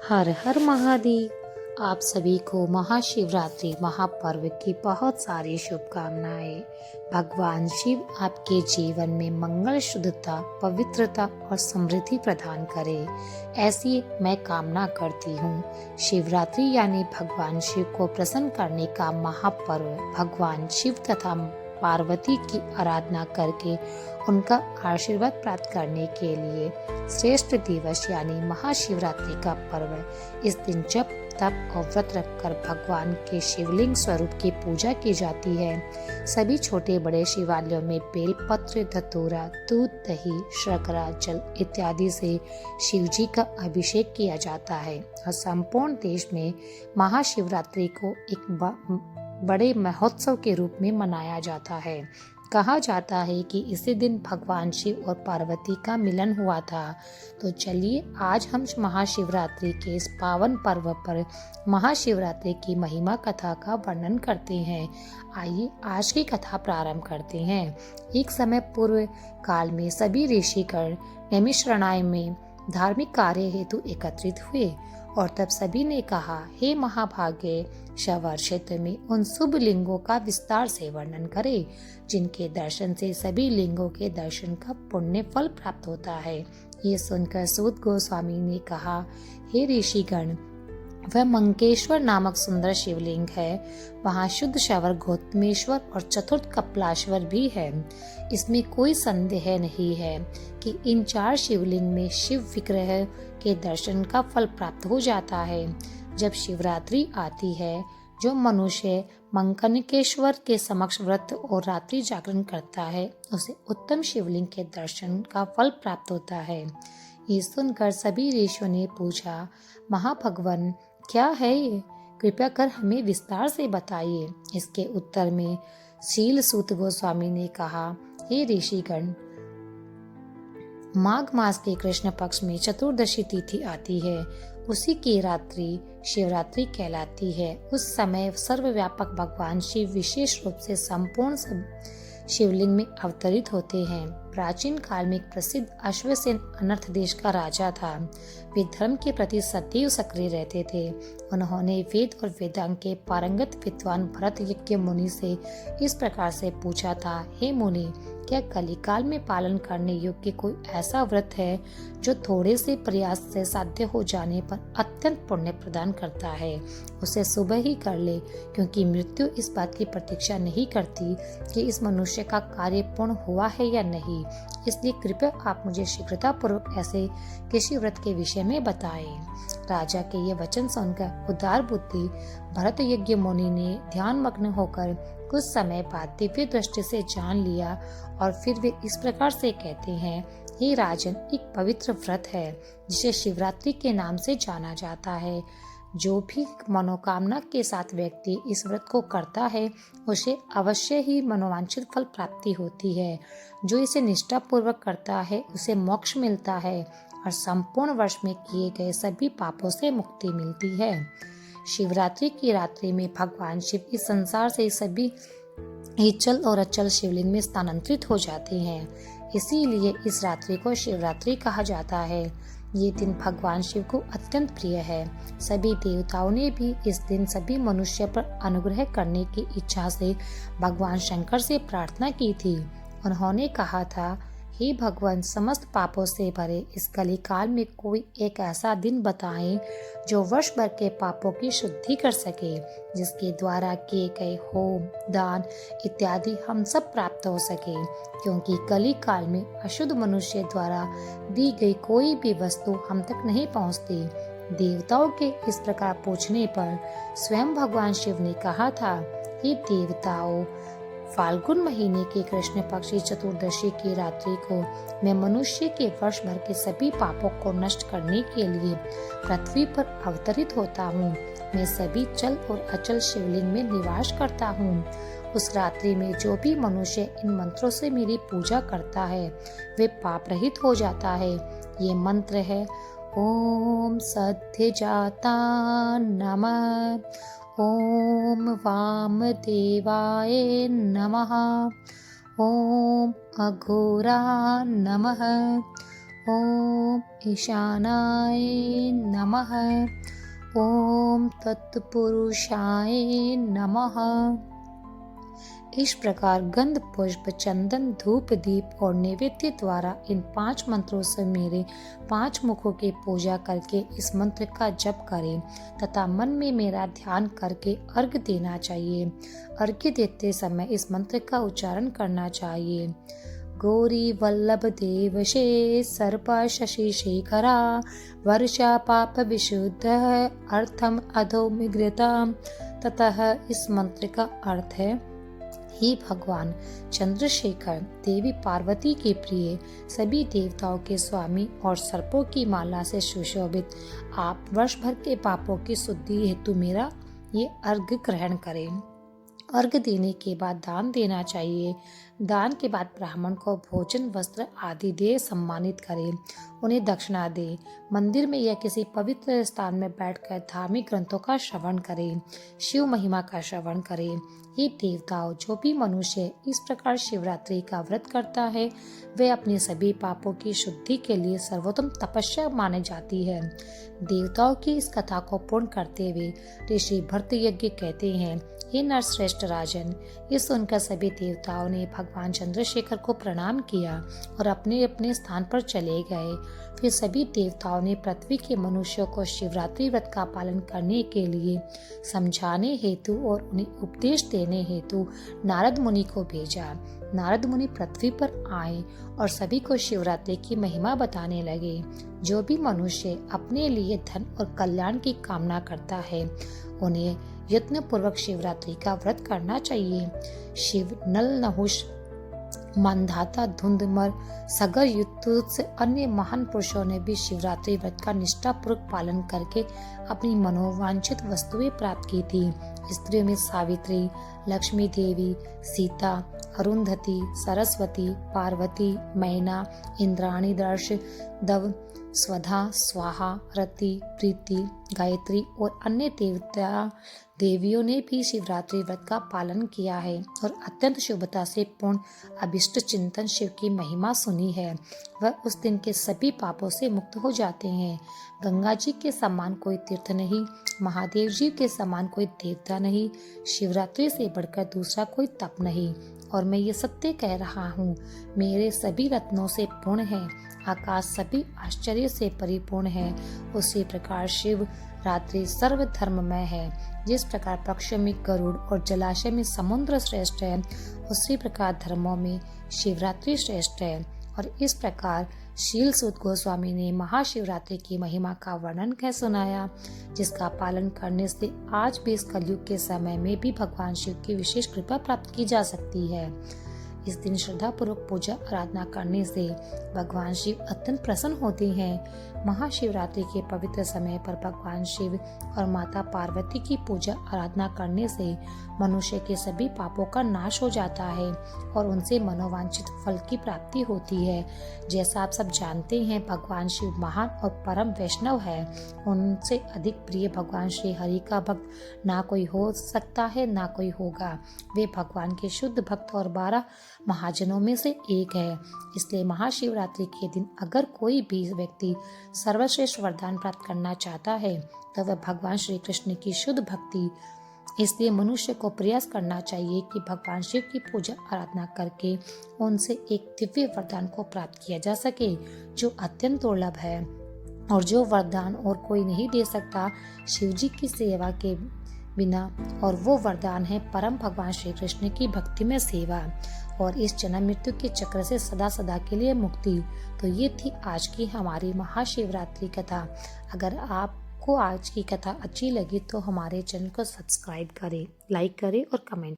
हर हर महादेव। आप सभी को महाशिवरात्रि महापर्व की बहुत सारी शुभकामनाएं। भगवान शिव आपके जीवन में मंगल, शुद्धता, पवित्रता और समृद्धि प्रदान करे, ऐसी मैं कामना करती हूँ। शिवरात्रि यानी भगवान शिव को प्रसन्न करने का महापर्व। भगवान शिव तथा पार्वती की आराधना करके उनका आशीर्वाद प्राप्त करने के लिए श्रेष्ठ दिवस यानी महाशिवरात्रि का पर्व। इस दिन जप तप और व्रत रखकर भगवान के शिवलिंग स्वरूप की पूजा की जाती है। सभी छोटे बड़े शिवालयों में बेल पत्र, धतूरा, दूध, दही, शर्करा, जल इत्यादि से शिव जी का अभिषेक किया जाता है और संपूर्ण देश में महाशिवरात्रि को एक बड़े महोत्सव के रूप में मनाया जाता है। कहा जाता है कि इसी दिन भगवान शिव और पार्वती का मिलन हुआ था। तो चलिए आज हम महाशिवरात्रि के इस पावन पर्व पर महाशिवरात्रि की महिमा कथा का वर्णन करते हैं। आइए आज की कथा प्रारंभ करते हैं। एक समय पूर्व काल में सभी ऋषिगण नैमिषारण्य में धार्मिक कार्य हेतु एकत्रित हुए और तब सभी ने कहा, हे महाभाग्यशाली क्षेत्र में उन शुभ लिंगों का विस्तार से वर्णन करें जिनके दर्शन से सभी लिंगों के दर्शन का पुण्य फल प्राप्त होता है। ये सुनकर सूत गोस्वामी ने कहा, हे ऋषिगण, वह मंकेश्वर नामक सुंदर शिवलिंग है। वहाँ शुद्ध शवर गौतमेश्वर और चतुर्थ कपिलेश्वर भी है। इसमें कोई संदेह नहीं है कि इन चार शिवलिंग में शिव विग्रह के दर्शन का फल प्राप्त हो जाता है। जब शिवरात्रि आती है, जो मनुष्य मंकनकेश्वर के समक्ष व्रत और रात्रि जागरण करता है, उसे उत्तम शिवलिंग के दर्शन का फल प्राप्त होता है। ये सुनकर सभी ऋषियों ने पूछा, महाभगवान क्या है ये? कृपया कर हमें विस्तार से बताइए। इसके उत्तर में शील सूत गोस्वामी ने कहा, हे ऋषिगण, माघ मास के कृष्ण पक्ष में चतुर्दशी तिथि आती है। उसी की रात्रि शिवरात्रि कहलाती है। उस समय सर्वव्यापक भगवान शिव विशेष रूप से संपूर्ण शिवलिंग में अवतरित होते हैं। प्राचीन काल में एक प्रसिद्ध अश्वसेन अनर्थ देश का राजा था। वे धर्म के प्रति सदैव सक्रिय रहते थे। उन्होंने वेद और वेदांग के पारंगत विद्वान भरत यज्ञ मुनि से इस प्रकार से पूछा था, हे मुनि, क्या कलिकाल में पालन करने योग्य कोई ऐसा व्रत है जो थोड़े से प्रयास से साध्य हो जाने पर अत्यंत पुण्य प्रदान करता है? उसे सुबह ही कर ले, क्योंकि मृत्यु इस बात की प्रतीक्षा नहीं करती कि इस मनुष्य का कार्य पूर्ण हुआ है या नहीं। इसलिए कृपया आप मुझे शीघ्रता पूर्वक ऐसे किसी व्रत के विषय में बताएं। राजा के ये वचन सुनकर उदार बुद्धि भरत यज्ञ मुनि ने ध्यान मग्न होकर कुछ समय बाद दिव्य दृष्टि से जान लिया और फिर वे इस प्रकार से कहते हैं, हे राजन, एक पवित्र व्रत है जिसे शिवरात्रि के नाम से जाना जाता है। जो भी मनोकामना के साथ व्यक्ति इस व्रत को करता है, उसे अवश्य ही मनोवांछित फल प्राप्ति होती है। जो इसे निष्ठा पूर्वक करता है, उसे मोक्ष मिलता है और संपूर्ण वर्ष में किए गए सभी पापों से मुक्ति मिलती है। शिवरात्रि की रात्रि में भगवान शिव इस संसार से सभी चल और अचल शिवलिंग में स्थानांतरित हो जाते हैं। इसीलिए इस रात्रि को शिवरात्रि कहा जाता है। ये दिन भगवान शिव को अत्यंत प्रिय है। सभी देवताओं ने भी इस दिन सभी मनुष्य पर अनुग्रह करने की इच्छा से भगवान शंकर से प्रार्थना की थी। उन्होंने कहा था, हे भगवान, समस्त पापों से भरे इस कलिकाल में कोई एक ऐसा दिन बताएं जो वर्ष भर के पापों की शुद्धि कर सके, जिसके द्वारा किए गए होम, दान इत्यादि हम सब प्राप्त हो सके। क्योंकि कली काल में अशुद्ध मनुष्य द्वारा दी गई कोई भी वस्तु हम तक नहीं पहुंचती। देवताओं के इस प्रकार पूछने पर स्वयं भगवान शिव ने कहा था, हे देवताओं, फाल्गुन महीने के कृष्ण पक्ष की चतुर्दशी की रात्रि को मैं मनुष्य के वर्ष भर के सभी पापों को नष्ट करने के लिए पृथ्वी पर अवतरित होता हूँ। मैं सभी चल और अचल शिवलिंग में निवास करता हूँ। उस रात्रि में जो भी मनुष्य इन मंत्रों से मेरी पूजा करता है, वे पाप रहित हो जाता है। ये मंत्र है, ओम सद्यजाता नमः, ओम वामदेवाय नमः, ओम अघोरा नमः, ओम ईशानाय नमः। नमः। ओम तत्पुरुषाय नमः। इस प्रकार गंध पुष्प चंदन धूप दीप और नैवेद्य द्वारा इन 5 मंत्रों से मेरे 5 मुखों की पूजा करके इस मंत्र का जप करें तथा मन में मेरा ध्यान करके अर्घ्य देना चाहिए। अर्घ्य देते समय इस मंत्र का उच्चारण करना चाहिए। गौरी वल्लभ देवशे सर्प शशि शेखरा वर्षा पाप विशुद्ध अर्थम अधोमिग्रता। ततः इस मंत्र का अर्थ है, हे भगवान चंद्रशेखर, देवी पार्वती के प्रिय, सभी देवताओं के स्वामी और सर्पों की माला से सुशोभित, आप वर्ष भर के पापों की शुद्धि हेतु मेरा ये अर्घ्य ग्रहण करें। अर्घ्य देने के बाद दान देना चाहिए। दान के बाद ब्राह्मण को भोजन वस्त्र आदि दे सम्मानित करें, उन्हें दक्षिणा दे। मंदिर में या किसी पवित्र स्थान में बैठकर धार्मिक ग्रंथों का श्रवण करें, शिव महिमा का श्रवण करें। ये देवताओं, जो भी मनुष्य इस प्रकार शिवरात्रि का व्रत करता है, वे अपने सभी पापों की शुद्धि के लिए सर्वोत्तम तपस्या मानी जाती है। देवताओं की इस कथा को पूर्ण करते हुए ऋषि भरत यज्ञ कहते हैं, हे नरश्रेष्ठ राजन। ये सुनकर सभी देवताओं ने भगवान चंद्रशेखर को प्रणाम किया और अपने अपने स्थान पर चले गए। फिर सभी देवताओं ने पृथ्वी के मनुष्यों को शिवरात्रि व्रत का पालन करने के लिए समझाने हेतु और उन्हें उपदेश देने हेतु नारद मुनि को भेजा। नारद मुनि पृथ्वी पर आए और सभी को शिवरात्रि की महिमा बताने लगे। जो भी मनुष्य अपने लिए धन और कल्याण की कामना करता है, उन्हें यत्न पूर्वक शिवरात्रि का व्रत करना चाहिए। शिव, नल, नहुष, मानधाता, धुंधमर, सगर युद्ध से अन्य महान पुरुषों ने भी शिवरात्रि व्रत का निष्ठापूर्वक पालन करके अपनी मनोवांछित वस्तुएं प्राप्त की थी। स्त्रियों में सावित्री, लक्ष्मी देवी, सीता, अरुंधति, सरस्वती, पार्वती, मैना, इंद्राणी, दर्श, दव, स्वधा, स्वाहा, रति, प्रीति, गायत्री और अन्य देवता देवियों ने भी शिवरात्रि व्रत का पालन किया है और अत्यंत शुभता से पूर्ण अभिष्ट चिंतन शिव की महिमा सुनी है। वह उस दिन के सभी पापों से मुक्त हो जाते हैं। गंगा जी के समान कोई तीर्थ नहीं, महादेव जी के समान कोई देवता नहीं, शिवरात्रि से बढ़कर दूसरा कोई तप नहीं। और मैं ये सत्य कह रहा हूँ, मेरे सभी रत्नों से पूर्ण है, आकाश सभी आश्चर्य से परिपूर्ण है। उसी प्रकार शिव रात्रि सर्व धर्ममय है। जिस प्रकार पक्षियों में गरुड़ और जलाशय में समुद्र श्रेष्ठ है, उसी प्रकार धर्मों में शिवरात्रि श्रेष्ठ है। और इस प्रकार शील सुत गोस्वामी ने महाशिवरात्रि की महिमा का वर्णन कह सुनाया, जिसका पालन करने से आज भी इस कलयुग के समय में भी भगवान शिव की विशेष कृपा प्राप्त की जा सकती है। इस दिन श्रद्धा पूर्वक पूजा आराधना करने से भगवान शिव अत्यंत प्रसन्न होते हैं। महाशिवरात्रि के पवित्र समय पर भगवान शिव और माता पार्वती की पूजा आराधना करने से मनुष्य के सभी पापों का नाश हो जाता है और उनसे मनोवांछित फल की प्राप्ति होती है। जैसा आप सब जानते हैं, भगवान शिव महान और परम वैष्णव है। उनसे अधिक प्रिय भगवान श्री हरि का भक्त ना कोई हो सकता है, ना कोई होगा। वे भगवान के शुद्ध भक्त और 12 महाजनों में से एक है। इसलिए महाशिवरात्रि के दिन अगर कोई भी व्यक्ति सर्वश्रेष्ठ वरदान प्राप्त करना चाहता है, तो वह भगवान श्री कृष्ण की शुद्ध भक्ति। इसलिए मनुष्य को प्रयास करना चाहिए कि भगवान शिव की पूजा आराधना करके उनसे एक दिव्य वरदान को प्राप्त किया जा सके, जो अत्यंत दुर्लभ है और जो वरदान और कोई नहीं दे सकता शिव जी की सेवा के बिना। और वो वरदान है परम भगवान श्री कृष्ण की भक्ति में सेवा और इस जन्म मृत्यु के चक्र से सदा सदा के लिए मुक्ति। तो ये थी आज की हमारी महाशिवरात्रि कथा। अगर आपको आज की कथा अच्छी लगी तो हमारे चैनल को सब्सक्राइब करें, लाइक करें और कमेंट